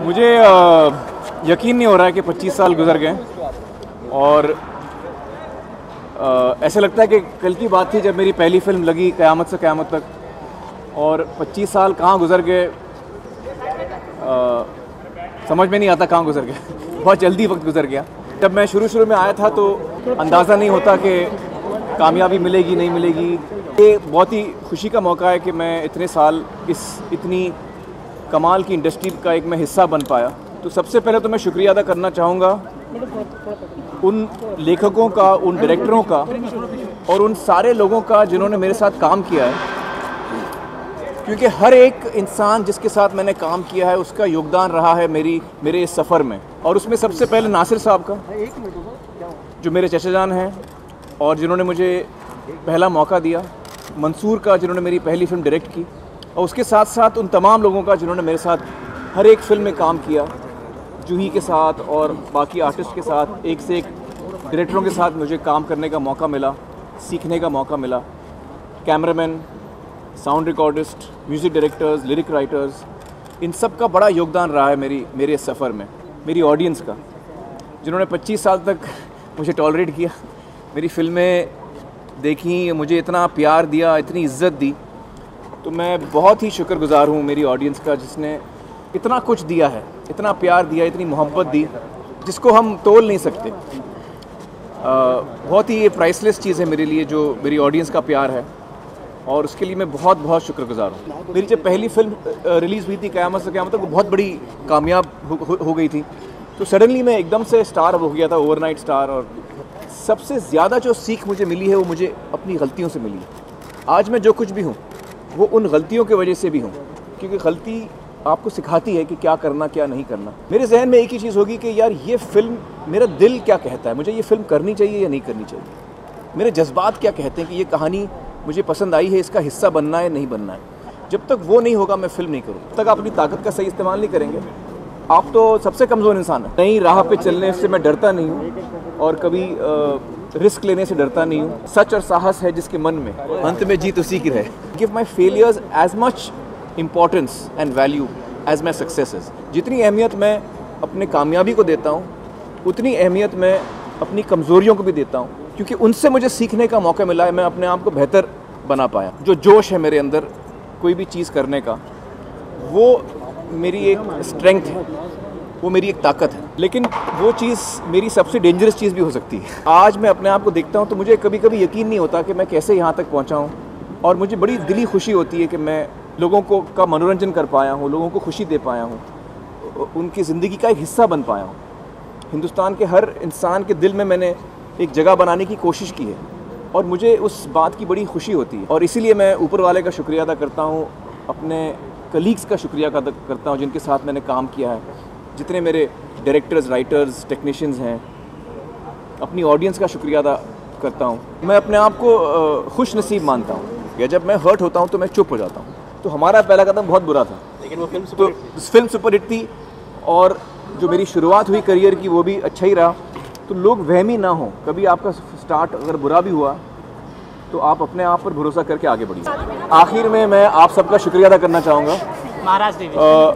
मुझे यकीन नहीं हो रहा है कि 25 साल गुजर गए और ऐसा लगता है कि कल की बात थी जब मेरी पहली फिल्म लगी क़यामत से क़यामत तक, और 25 साल कहाँ गुजर गए समझ में नहीं आता कहाँ गुजर गए। बहुत जल्दी वक्त गुजर गया। जब मैं शुरू में आया था तो अंदाज़ा नहीं होता कि कामयाबी मिलेगी नहीं मिलेगी। ये बहुत ही खुशी का मौका है कि मैं इतने साल इतनी कमाल की इंडस्ट्री का एक मैं हिस्सा बन पाया। तो सबसे पहले तो मैं शुक्रिया अदा करना चाहूँगा उन लेखकों का, उन डायरेक्टरों का और उन सारे लोगों का जिन्होंने मेरे साथ काम किया है, क्योंकि हर एक इंसान जिसके साथ मैंने काम किया है उसका योगदान रहा है मेरे इस सफ़र में। और उसमें सबसे पहले नासिर साहब का, जो मेरे चचा जान हैं और जिन्होंने मुझे पहला मौका दिया, मंसूर का जिन्होंने मेरी पहली फ़िल्म डायरेक्ट की, और उसके साथ साथ उन तमाम लोगों का जिन्होंने मेरे साथ हर एक फ़िल्म में काम किया, जूही के साथ और बाकी आर्टिस्ट के साथ, एक से एक डायरेक्टरों के साथ मुझे काम करने का मौका मिला, सीखने का मौका मिला। Cameraman, sound recordist, music directors, lyric writers, इन सब का बड़ा योगदान रहा है मेरे इस सफ़र में। मेरी ऑडियंस का, जिन्होंने 25 साल तक मुझे टॉलरेट किया, मेरी फ़िल्में देखी, मुझे इतना प्यार दिया, इतनी इज़्ज़त दी, तो मैं बहुत ही शुक्रगुज़ार हूँ मेरी ऑडियंस का, जिसने इतना कुछ दिया है, इतना प्यार दिया, इतनी मोहब्बत दी, जिसको हम तोल नहीं सकते। बहुत ही ये प्राइसलेस चीज़ है मेरे लिए जो मेरी ऑडियंस का प्यार है, और उसके लिए मैं बहुत बहुत शुक्रगुज़ार हूँ। मेरी जब पहली फ़िल्म रिलीज़ हुई थी क़यामत से क़यामत तक, वो बहुत बड़ी कामयाब हो गई थी, तो सडनली मैं एकदम से स्टार हो गया था, ओवरनाइट स्टार। और सबसे ज़्यादा जो सीख मुझे मिली है वो मुझे अपनी गलतियों से मिली है। आज मैं जो कुछ भी हूँ वो उन गलतियों की वजह से भी हूँ, क्योंकि गलती आपको सिखाती है कि क्या करना क्या नहीं करना। मेरे जहन में एक ही चीज़ होगी कि यार ये फ़िल्म, मेरा दिल क्या कहता है, मुझे ये फ़िल्म करनी चाहिए या नहीं करनी चाहिए। मेरे जज्बात क्या कहते हैं कि ये कहानी मुझे पसंद आई है, इसका हिस्सा बनना है नहीं बनना है। जब तक वो नहीं होगा मैं फ़िल्म नहीं करूँ। तब तक आप अपनी ताकत का सही इस्तेमाल नहीं करेंगे, आप तो सबसे कमज़ोर इंसान है। नई राह पे चलने से मैं डरता नहीं हूँ और कभी रिस्क लेने से डरता नहीं हूँ। सच और साहस है जिसके मन में, अंत में जीत उसी की रहे। Give my failures as much importance and value as my successes. जितनी अहमियत मैं अपने कामयाबी को देता हूँ, उतनी अहमियत मैं अपनी कमज़ोरियों को भी देता हूँ, क्योंकि उनसे मुझे सीखने का मौका मिला है। मैं अपने आप को बेहतर बना पाया। जो जोश है मेरे अंदर कोई भी चीज़ करने का, वो मेरी एक स्ट्रेंथ है, वो मेरी एक ताकत है। लेकिन वो चीज़ मेरी सबसे डेंजरस चीज़ भी हो सकती है। आज मैं अपने आप को देखता हूँ तो मुझे कभी कभी यकीन नहीं होता कि मैं कैसे यहाँ तक पहुँचा हूँ, और मुझे बड़ी दिली खुशी होती है कि मैं लोगों को का मनोरंजन कर पाया हूँ, लोगों को खुशी दे पाया हूँ, उनकी ज़िंदगी का एक हिस्सा बन पाया हूँ। हिंदुस्तान के हर इंसान के दिल में मैंने एक जगह बनाने की कोशिश की है, और मुझे उस बात की बड़ी खुशी होती है। और इसीलिए मैं ऊपर वाले का शुक्रिया अदा करता हूँ, अपने कलीग्स का शुक्रिया अदा करता हूँ जिनके साथ मैंने काम किया है, जितने मेरे डायरेक्टर्स, राइटर्स, टेक्नीशियंस हैं। अपनी ऑडियंस का शुक्रिया अदा करता हूँ। मैं अपने आप को खुश नसीब मानता हूँ कि जब मैं हर्ट होता हूँ तो मैं चुप हो जाता हूँ। तो हमारा पहला कदम बहुत बुरा था, लेकिन वो फिल्म सुपरहिट थी, और जो मेरी शुरुआत हुई करियर की वो भी अच्छा ही रहा। तो लोग वहमी ना हो, कभी आपका स्टार्ट अगर बुरा भी हुआ तो आप अपने आप पर भरोसा करके आगे बढ़िए। आखिर में मैं आप सबका शुक्रिया अदा करना चाहूँगा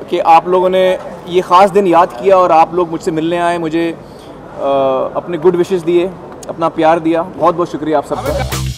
कि आप लोगों ने ये ख़ास दिन याद किया और आप लोग मुझसे मिलने आए, मुझे अपने गुड विशेस दिए, अपना प्यार दिया। बहुत बहुत शुक्रिया आप सबका।